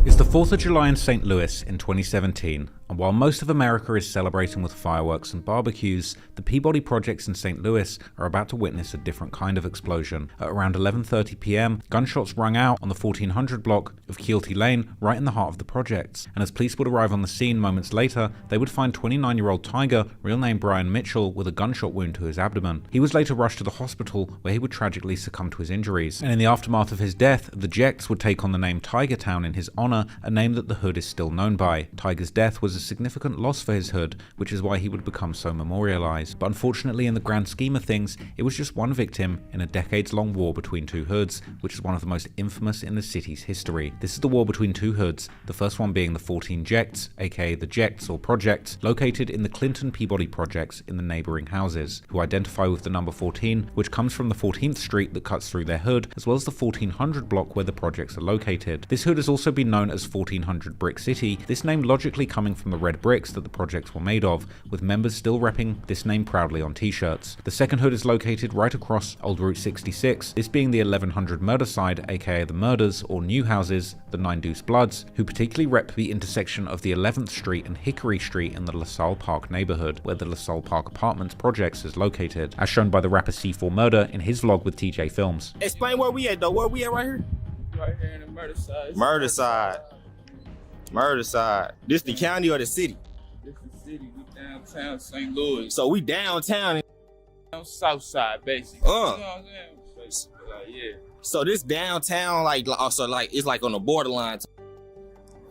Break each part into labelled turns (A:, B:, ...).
A: It's the 4th of July in St. Louis in 2017, and while most of America is celebrating with fireworks and barbecues, the Peabody projects in St. Louis are about to witness a different kind of explosion. At around 11:30 p.m, gunshots rang out on the 1400 block of Keelty Lane, right in the heart of the projects, and as police would arrive on the scene moments later, they would find 29-year-old Tiger, real name Brian Mitchell, with a gunshot wound to his abdomen. He was later rushed to the hospital, where he would tragically succumb to his injuries, and in the aftermath of his death, the Jectz would take on the name Tiger Town in his honor, a name that the hood is still known by. Tiger's death was a significant loss for his hood, which is why he would become so memorialized. But unfortunately, in the grand scheme of things, it was just one victim in a decades-long war between two hoods, which is one of the most infamous in the city's history. This is the war between two hoods, the first one being the 14Jectz, aka the Jectz or Projects, located in the Clinton Peabody projects in the neighboring houses, who identify with the number 14, which comes from the 14th Street that cuts through their hood, as well as the 1400 block where the projects are located. This hood has also been known as 1400 Brick City, this name logically coming from the red bricks that the projects were made of, with members still repping this name proudly on t-shirts. The second hood is located right across Old Route 66, this being the 1100MurdaSide, aka the Murders or New Houses, the 9 Deuce Bloods, who particularly rep the intersection of the 11th Street and Hickory Street in the LaSalle Park neighborhood, where the LaSalle Park Apartments projects is located, as shown by the rapper C4 Murder in his vlog with TJ Films.
B: Explain where we at though, where we at right here?
C: Right here in the murder side.
B: Murder side. Murder side. This the county or the city?
C: This is the city. We downtown St. Louis.
B: So we downtown.
C: On south side, basically. You know what I'm saying? Yeah.
B: So this downtown, like, also like it's like on the borderline.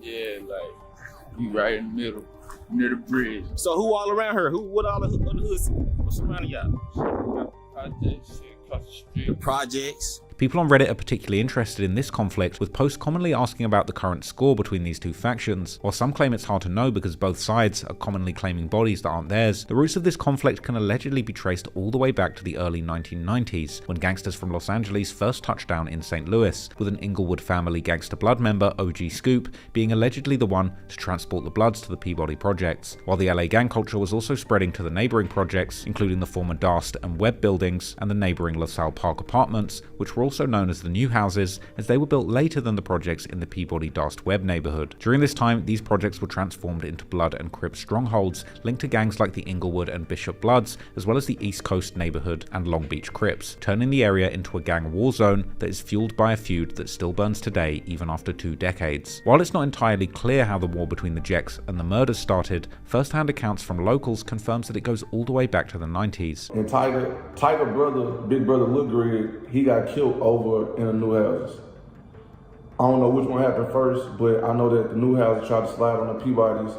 C: Yeah, like you right in the middle, near the bridge.
B: So who all around her? What all the hoods? What's surrounding y'all?
C: Projects, shit, across the street.
B: The projects.
A: People on Reddit are particularly interested in this conflict, with posts commonly asking about the current score between these two factions. While some claim it's hard to know because both sides are commonly claiming bodies that aren't theirs, the roots of this conflict can allegedly be traced all the way back to the early 1990s, when gangsters from Los Angeles first touched down in St. Louis, with an Inglewood family gangster blood member, OG Scoop, being allegedly the one to transport the Bloods to the Peabody projects, while the LA gang culture was also spreading to the neighboring projects, including the former Darst and Webb buildings and the neighboring LaSalle Park Apartments, which were also known as the New Houses, as they were built later than the projects in the Peabody-Darst-Webb neighborhood. During this time, these projects were transformed into Blood and Crip strongholds linked to gangs like the Inglewood and Bishop Bloods, as well as the East Coast neighborhood and Long Beach Crips, turning the area into a gang war zone that is fueled by a feud that still burns today even after 2 decades. While it's not entirely clear how the war between the Jectz and the Murders started, first-hand accounts from locals confirms that it goes all the way back to the 90s.
D: And Tiger brother, big brother Lil Greg, he got killed over in the New Houses. I don't know which one happened first, but I know that the New Houses tried to slide on the Peabodys,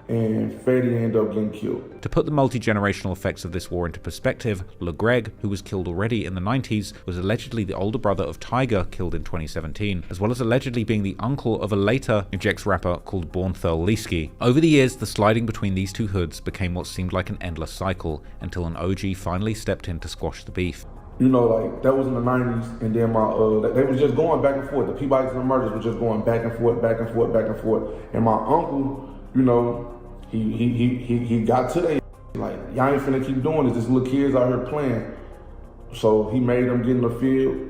D: and Fetty ended up getting killed.
A: To put the multi-generational effects of this war into perspective, Lil Greg, who was killed already in the 90s, was allegedly the older brother of Tiger, killed in 2017, as well as allegedly being the uncle of a later Jectz rapper called Born Thurl Leesky. Over the years, the sliding between these two hoods became what seemed like an endless cycle, until an OG finally stepped in to squash the beef.
D: You know, like, that was in the 90s, and then they was just going back and forth. The Peabodys and the Murders were just going back and forth, back and forth, back and forth. And my uncle, you know, he got to that, like, y'all ain't finna keep doing this. These little kids out here playing. So he made them get in the field.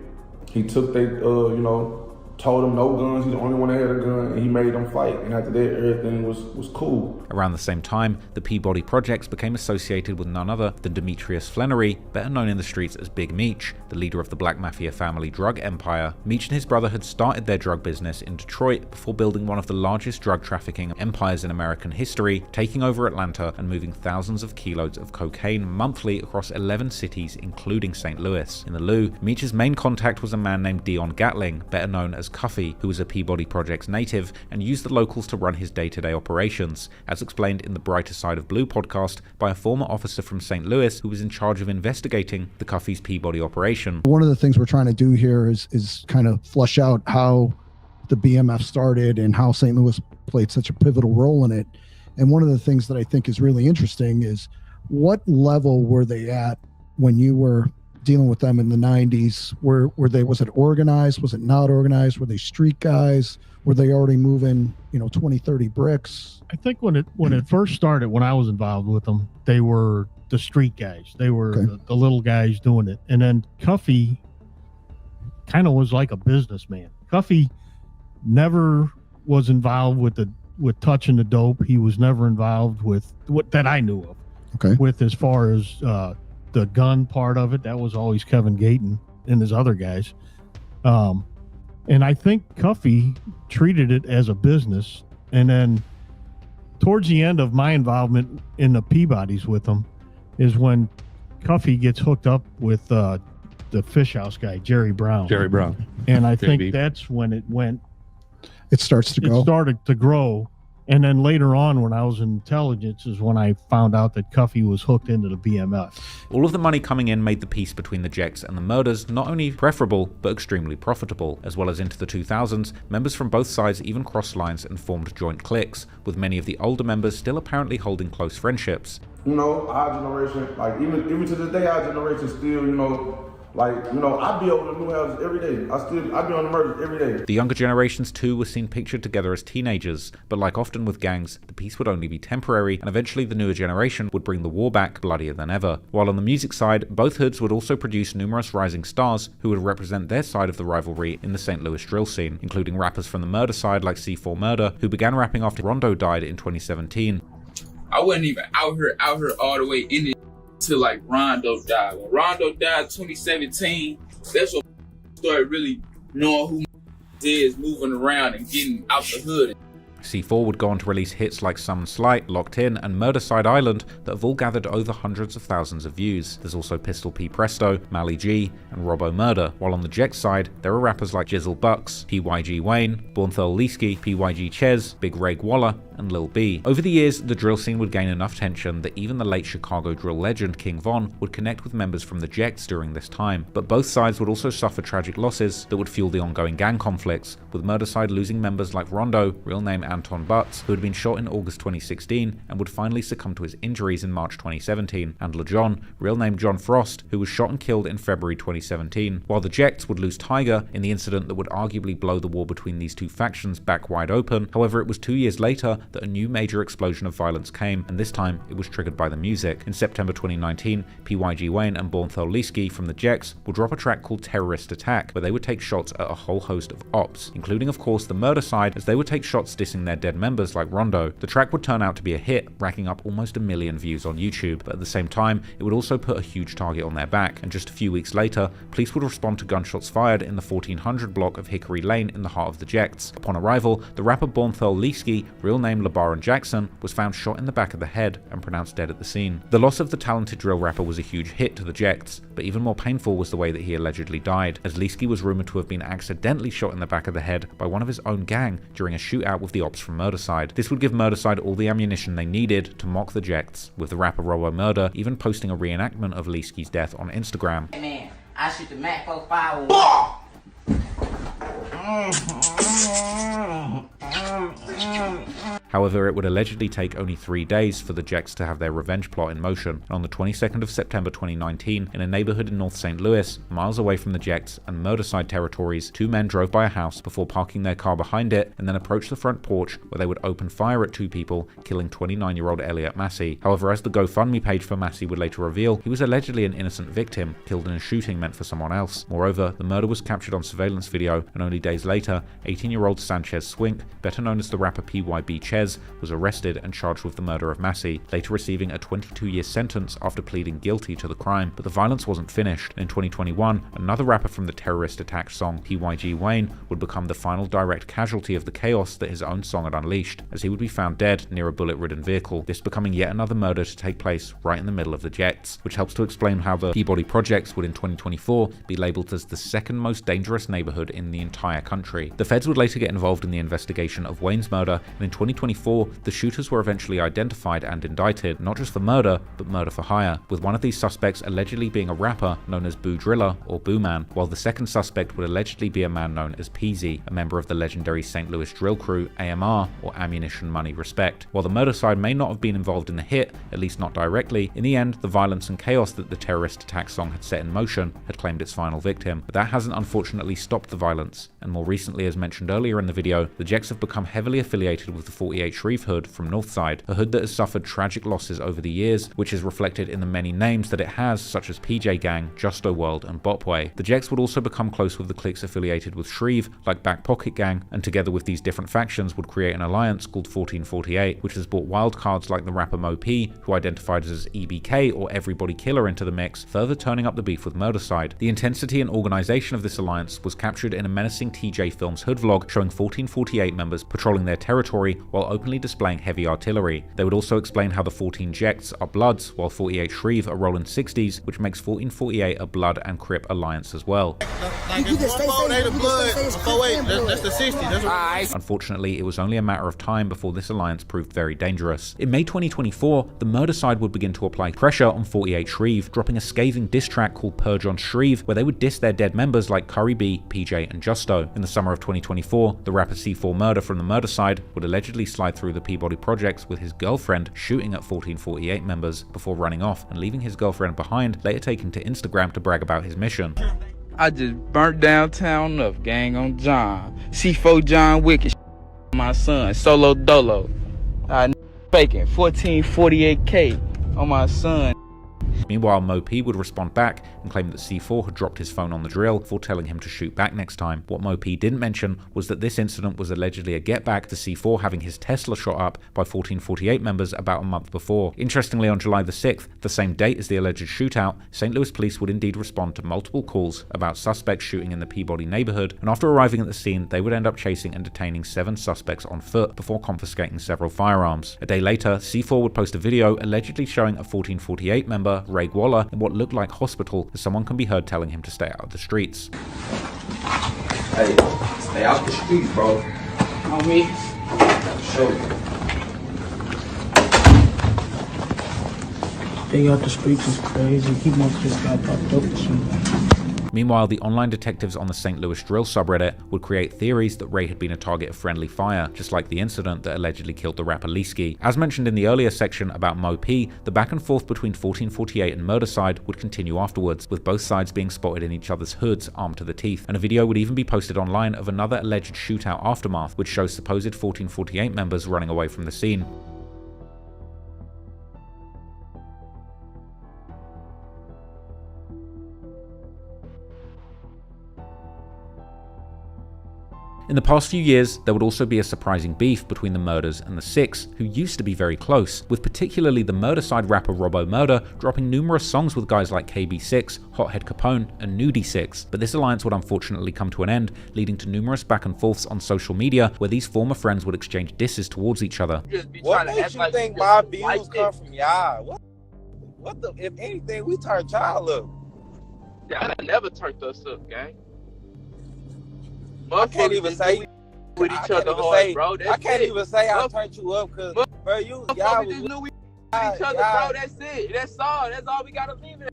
D: He took they, you know, told them no guns. He's the only one that had a gun, and he made them fight. And after that, everything was cool.
A: Around the same time, the Peabody projects became associated with none other than Demetrius Flannery, better known in the streets as Big Meech, the leader of the Black Mafia family drug empire. Meech and his brother had started their drug business in Detroit before building one of the largest drug trafficking empires in American history, taking over Atlanta and moving thousands of kilos of cocaine monthly across 11 cities, including St. Louis. In the Lou, Meech's main contact was a man named Dion Gatling, better known as Cuffy, who was a Peabody Projects native and used the locals to run his day-to-day operations, as explained in the Brighter Side of Blue podcast by a former officer from St. Louis who was in charge of investigating the Cuffy's Peabody operation.
E: One of the things we're trying to do here is kind of flush out how the BMF started and how St. Louis played such a pivotal role in it. And one of the things that I think is really interesting is what level were they at when you were dealing with them in the 90s? Was it organized? Was it not organized? Were they street guys? Were they already moving, 20, 30 bricks?
F: I think when it first started, when I was involved with them, they were the street guys. They were the little guys doing it. And then Cuffy kind of was like a businessman. Cuffy never was involved with touching the dope. He was never involved with what that I knew of.
E: Okay.
F: With as far as the gun part of it, that was always Kevin Gayton and his other guys. And I think Cuffy treated it as a business. And then towards the end of my involvement in the Peabodys with him is when Cuffy gets hooked up with the fish house guy, Jerry Brown. And I think that's when
E: it starts to go.
F: It started to grow. And then later on, when I was in intelligence, is when I found out that Cuffy was hooked into the BMF.
A: All of the money coming in made the peace between the Jectz and the murders not only preferable, but extremely profitable. As well as into the 2000s, members from both sides even crossed lines and formed joint cliques, with many of the older members still apparently holding close friendships.
D: You know, our generation, like even to this day, our generation still, you know, like, you know, I be over the new houses every day. I be on the murders every day.
A: The younger generations too were seen pictured together as teenagers, but like often with gangs, the peace would only be temporary, and eventually the newer generation would bring the war back bloodier than ever. While on the music side, both hoods would also produce numerous rising stars who would represent their side of the rivalry in the St. Louis drill scene, including rappers from the murder side like C4 Murder, who began rapping after Rondo died in 2017.
C: I wasn't even out here all the way in it till like Rondo died. When Rondo died 2017, that's when I started really knowing who is, moving around and getting out the hood.
A: C4 would go on to release hits like Some Slight, Locked In, and Murderside Island that have all gathered over hundreds of thousands of views. There's also Pistol P Presto, Mally G, and Robbo Murder. While on the Jectz side, there are rappers like Jizzle Bucks, PYG Wayne, Bornthol Leesky, PYG Ches, Big Reg Waller, and Lil B. Over the years, the drill scene would gain enough tension that even the late Chicago drill legend King Von would connect with members from the Jectz during this time. But both sides would also suffer tragic losses that would fuel the ongoing gang conflicts, with Murderside losing members like Rondo, real name Anton Butts, who had been shot in August 2016 and would finally succumb to his injuries in March 2017, and LeJohn, real name John Frost, who was shot and killed in February 2017, while the Jectz would lose Tiger in the incident that would arguably blow the war between these two factions back wide open. However, it was 2 years later that a new major explosion of violence came, and this time it was triggered by the music. In September 2019, PYG Wayne and Bornthol Leesky from the Jectz will drop a track called Terrorist Attack, where they would take shots at a whole host of ops, including of course the murder side, as they would take shots dissing their dead members like Rondo. The track would turn out to be a hit, racking up almost 1 million views on YouTube, but at the same time it would also put a huge target on their back, and just a few weeks later, police would respond to gunshots fired in the 1400 block of Hickory Lane in the heart of the Jectz. Upon arrival, the rapper Bornthol Leesky, real name LeBaron Jackson, was found shot in the back of the head and pronounced dead at the scene. The loss of the talented drill rapper was a huge hit to the Jectz, but even more painful was the way that he allegedly died, as Leesky was rumored to have been accidentally shot in the back of the head by one of his own gang during a shootout with the ops from Murderside. This would give Murderside all the ammunition they needed to mock the Jectz, with the rapper Robbo Murder even posting a reenactment of Leesky's death on Instagram.
G: Hey man, I shoot the Mac 45.
A: However, it would allegedly take only 3 days for the Jectz to have their revenge plot in motion, and on the 22nd of September 2019, in a neighborhood in North St. Louis, miles away from the Jectz and Murderside territories, 2 men drove by a house before parking their car behind it and then approached the front porch where they would open fire at 2 people, killing 29-year-old Elliot Massey. However, as the GoFundMe page for Massey would later reveal, he was allegedly an innocent victim, killed in a shooting meant for someone else. Moreover, the murder was captured on surveillance video, and only days later, 18-year-old Sanchez Swink, better known as the rapper PYB Ches, was arrested and charged with the murder of Massey, later receiving a 22-year sentence after pleading guilty to the crime. But the violence wasn't finished. In 2021, another rapper from the Terrorist Attack song, PYG Wayne, would become the final direct casualty of the chaos that his own song had unleashed, as he would be found dead near a bullet-ridden vehicle, this becoming yet another murder to take place right in the middle of the Jectz, which helps to explain how the Peabody Projects would in 2024 be labeled as the second most dangerous neighborhood in the entire country. The feds would later get involved in the investigation of Wayne's murder, and in 2024, the shooters were eventually identified and indicted, not just for murder, but murder for hire, with one of these suspects allegedly being a rapper known as Boo Driller or Boo Man, while the second suspect would allegedly be a man known as Peasy, a member of the legendary St. Louis drill crew AMR, or Ammunition Money Respect. While the murder side may not have been involved in the hit, at least not directly, in the end, the violence and chaos that the Terrorist Attack song had set in motion had claimed its final victim. But that hasn't unfortunately stopped the violence, and more recently, as mentioned earlier in the video, the Jectz have become heavily affiliated with the 48 Shreve hood from Northside, a hood that has suffered tragic losses over the years, which is reflected in the many names that it has, such as PJ Gang, Justo World, and Botway. The Jectz would also become close with the cliques affiliated with Shreve, like Back Pocket Gang, and together with these different factions would create an alliance called 1448, which has brought wild cards like the rapper Mo P, who identified as EBK or Everybody Killer, into the mix, further turning up the beef with Murderside. The intensity and organization of this alliance was captured in a menacing TJ Films hood vlog showing 1448 members patrolling their territory while openly displaying heavy artillery. They would also explain how the 14Jectz are Bloods, while 48 Shreve are rolling 60s, which makes 1448 a Blood and Crip alliance as well. Unfortunately, it was only a matter of time before this alliance proved very dangerous. In May 2024, the Murderside would begin to apply pressure on 48 Shreve, dropping a scathing diss track called Purge on Shreve, where they would diss their dead members like Curry B, PJ, and Justo. In the summer of 2024, the rapper C4 Murder from the Murderside would allegedly slide through the Peabody projects with his girlfriend shooting at 1448 members before running off and leaving his girlfriend behind, later taking to Instagram to brag about his mission.
C: I just burnt downtown enough, gang on John. C4 John Wicked, my son, Solo Dolo. I faking 1448K on my son.
A: Meanwhile, Mo P would respond back and claim that C4 had dropped his phone on the drill before telling him to shoot back next time. What Mo P didn't mention was that this incident was allegedly a get back to C4 having his Tesla shot up by 1448 members about a month before. Interestingly, on July the 6th, the same date as the alleged shootout, St. Louis police would indeed respond to multiple calls about suspects shooting in the Peabody neighborhood, and after arriving at the scene, they would end up chasing and detaining 7 suspects on foot before confiscating several firearms. A day later, C4 would post a video allegedly showing a 1448 member, Ray Waller, in what looked like hospital, as someone can be heard telling him to stay out of the streets.
H: Hey, stay out the streets, bro.
C: On me.
H: Show you.
I: Stay out the streets is crazy. He must just got popped up or something.
A: Meanwhile, the online detectives on the St. Louis Drill subreddit would create theories that Ray had been a target of friendly fire, just like the incident that allegedly killed the rapper Leesky. As mentioned in the earlier section about Mo P, the back and forth between 1448 and Murderside would continue afterwards, with both sides being spotted in each other's hoods, armed to the teeth, and a video would even be posted online of another alleged shootout aftermath, which shows supposed 1448 members running away from the scene. In the past few years, there would also be a surprising beef between the Murders and the Six, who used to be very close, with particularly the Murderside rapper Robbo Murder dropping numerous songs with guys like KB6, Hothead Capone, and Nudie Six. But this alliance would unfortunately come to an end, leading to numerous back and forths on social media where these former friends would exchange disses towards each other.
H: What makes you think my views come from y'all? What the, if anything, we turned y'all up.
C: Y'all never turned us up, gang.
H: I can't even say
C: with each other hard, bro.
H: I can't even say I turned you up because, bro, y'all was
C: just knew we each other, bro. That's it. That's all. That's all we gotta leave it.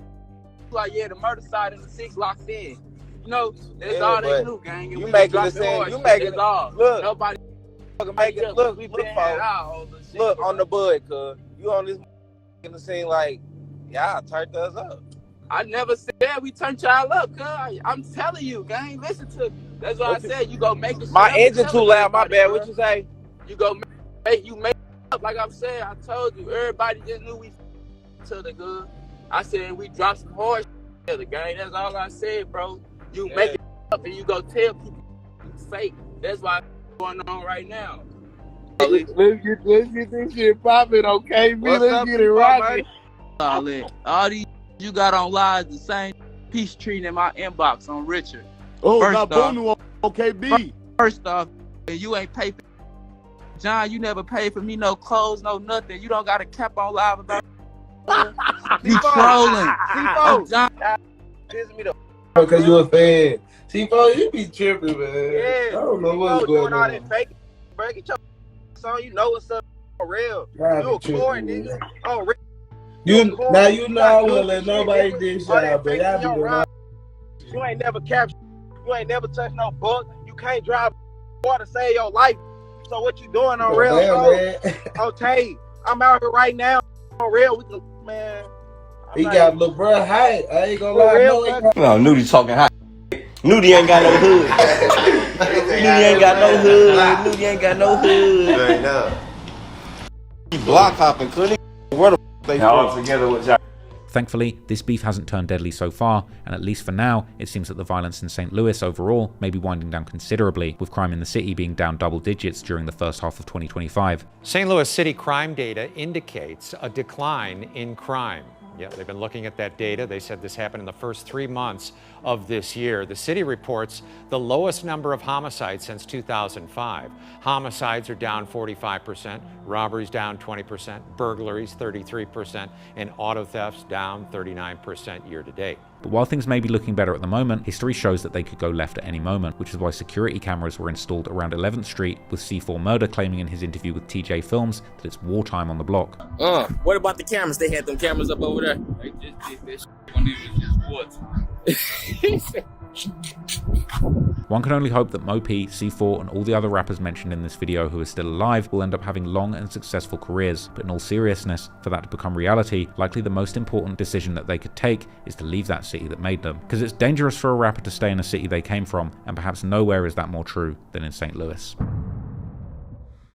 C: Like, yeah, the Murderside and the Six locked in. You know, that's all they knew, gang.
H: You making it sound. You making it all. Look,
C: nobody
H: make it look. Look on the bud, cuz you on this in the scene like, y'all turned us up.
C: I never said we turned y'all up, cuz. I'm telling you, gang. Listen to me. That's what I said. You go make it.
H: My engine too loud. My bad. What you say?
C: You go make it up. Like I'm saying, I told you. Everybody just knew we each other good. I said we dropped some hard together, gang. That's all I said, bro. You make it up and you go tell people it's fake. That's why it's going on right now.
H: Let's get this shit popping, okay? Let's get it rocking.
C: All these you got on live the same peace treating in my inbox on Richard.
H: Oh, not Bono on KB.
C: First off, you ain't pay for John, you never paid for me no clothes, no nothing. You don't got a cap on live about you trolling.
H: C4, John, piss me the because you a fan. C4, you be tripping, man. Yeah, I don't know what's going on. All that fake, bro, get your song. You know what's up for real. You a core nigga. Oh, real. Now you know I wouldn't let nobody dish y'all, but y'all be doing. You ain't never captured. You ain't never touched no book. You can't drive water to save your life. So what you doing on real? Okay, I'm out here right now on real. We can, man. He got little bro high. I ain't gonna lie.
J: No, Nudie talking high. Nudie ain't got no hood. Nudie ain't got no hood. Nudie ain't got no hood. block hopping, couldn't he? Where the they
K: all
J: from?
K: together with y'all.
A: Thankfully, this beef hasn't turned deadly so far, and at least for now, it seems that the violence in St. Louis overall may be winding down considerably, with crime in the city being down double digits during the first half of 2025.
L: St. Louis City crime data indicates a decline in crime. Yeah, they've been looking at that data. They said this happened in the first 3 months of this year. The city reports the lowest number of homicides since 2005. Homicides are down 45%, robberies down 20%, burglaries 33%, and auto thefts down 39% year to date.
A: But while things may be looking better at the moment, history shows that they could go left at any moment, which is why security cameras were installed around 11th Street, with C4 Murder claiming in his interview with TJ Films that it's wartime on the block.
B: What about the cameras? They had them cameras up over there.
C: They just did this shit when it was just sports.
A: One can only hope that Mo P, C4, and all the other rappers mentioned in this video who are still alive will end up having long and successful careers, but in all seriousness, for that to become reality, likely the most important decision that they could take is to leave that city that made them. Because it's dangerous for a rapper to stay in a city they came from, and perhaps nowhere is that more true than in St. Louis.